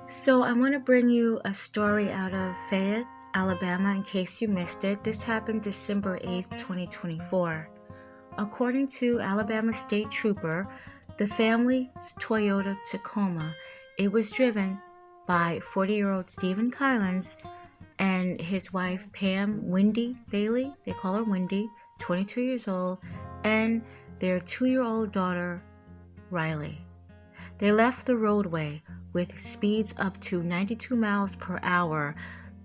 So I want to bring you a story out of Fayette, Alabama, in case you missed it. This happened December 8th, 2024. According to Alabama State Trooper, the family's Toyota Tacoma, it was driven by 40-year-old Stephen Kylan's and his wife Pam Wendy Bailey, they call her Wendy, 22 years old, and their 2-year-old daughter Riley. They left the roadway with speeds up to 92 miles per hour.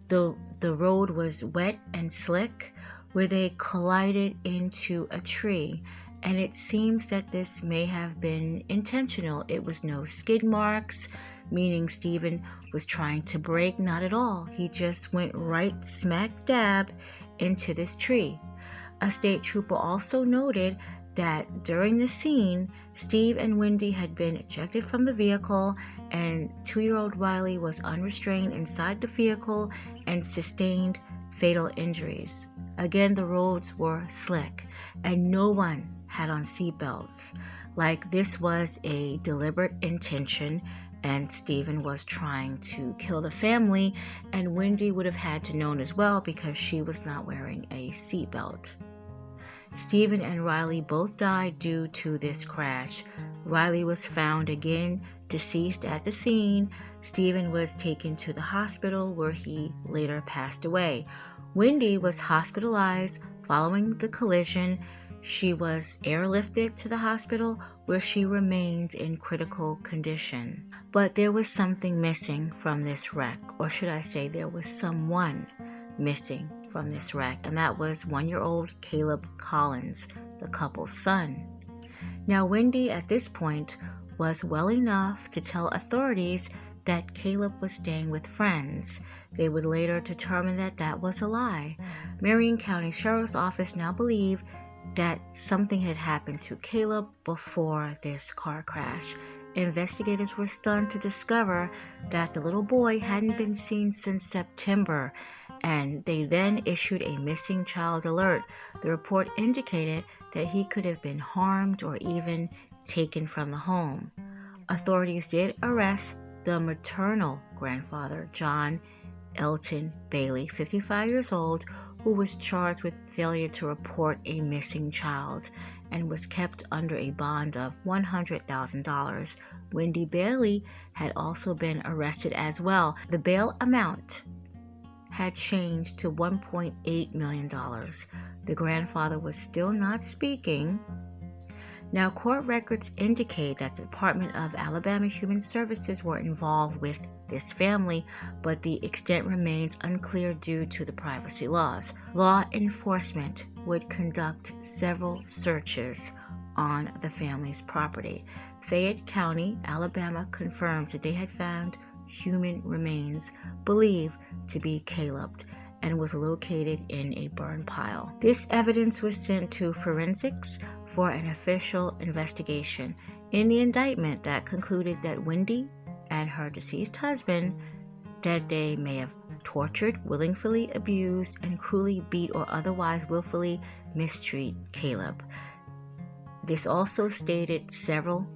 The road was wet and slick where they collided into a tree, and it seems that this may have been intentional. It was no skid marks, meaning Stephen was trying to brake, not at all. He just went right smack dab into this tree. A state trooper also noted that during the scene, Steve and Wendy had been ejected from the vehicle, and 2-year-old Riley was unrestrained inside the vehicle and sustained fatal injuries. Again, the roads were slick, and no one had on seatbelts. Like this was a deliberate intention, and Stephen was trying to kill the family, and Wendy would have had to know as well because she was not wearing a seatbelt. Stephen and Riley both died due to this crash. Riley was found again deceased at the scene. Stephen was taken to the hospital where he later passed away. Wendy was hospitalized following the collision. She was airlifted to the hospital where she remains in critical condition. But there was something missing from this wreck, or should I say there was someone missing from this wreck, and that was 1-year-old Caleb Collins, the couple's son. Now, Wendy at this point was well enough to tell authorities that Caleb was staying with friends. They would later determine that that was a lie. Marion County Sheriff's Office now believed that something had happened to Caleb before this car crash. Investigators were stunned to discover that the little boy hadn't been seen since September, and they then issued a missing child alert. The report indicated that he could have been harmed or even taken from the home. Authorities did arrest the maternal grandfather, John Elton Bailey, 55 years old, who was charged with failure to report a missing child and was kept under a bond of $100,000. Wendy Bailey had also been arrested as well. The bail amount had changed to $1.8 million. The grandfather was still not speaking. Now, court records indicate that the Department of Alabama Human Services were involved with this family, but the extent remains unclear due to the privacy laws. Law enforcement would conduct several searches on the family's property. Fayette County, Alabama confirms that they had found human remains believed to be Caleb's and was located in a burn pile. This evidence was sent to forensics for an official investigation. In the indictment, that concluded that Wendy and her deceased husband, that they may have tortured, willfully abused, and cruelly beat or otherwise willfully mistreat Caleb. This also stated several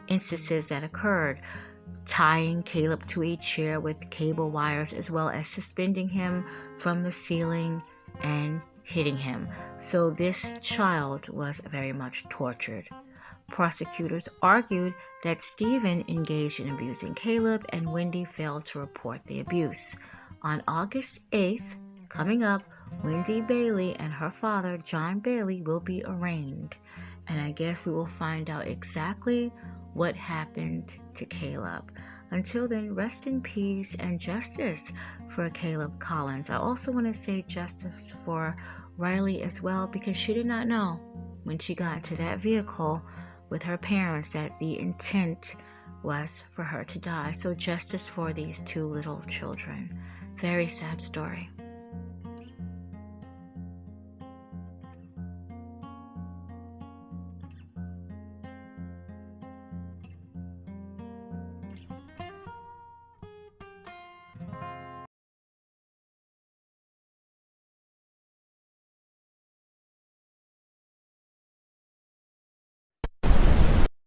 instances that occurred, tying Caleb to a chair with cable wires, as well as suspending him from the ceiling and hitting him. So this child was very much tortured. Prosecutors argued that Stephen engaged in abusing Caleb and Wendy failed to report the abuse. On August 8th, coming up, Wendy Bailey and her father, John Bailey, will be arraigned. And I guess we will find out exactly what happened to Caleb. Until then, rest in peace and justice for Caleb Collins. I also want to say justice for Riley as well, because she did not know when she got to that vehicle with her parents that the intent was for her to die. So justice for these two little children. Very sad story.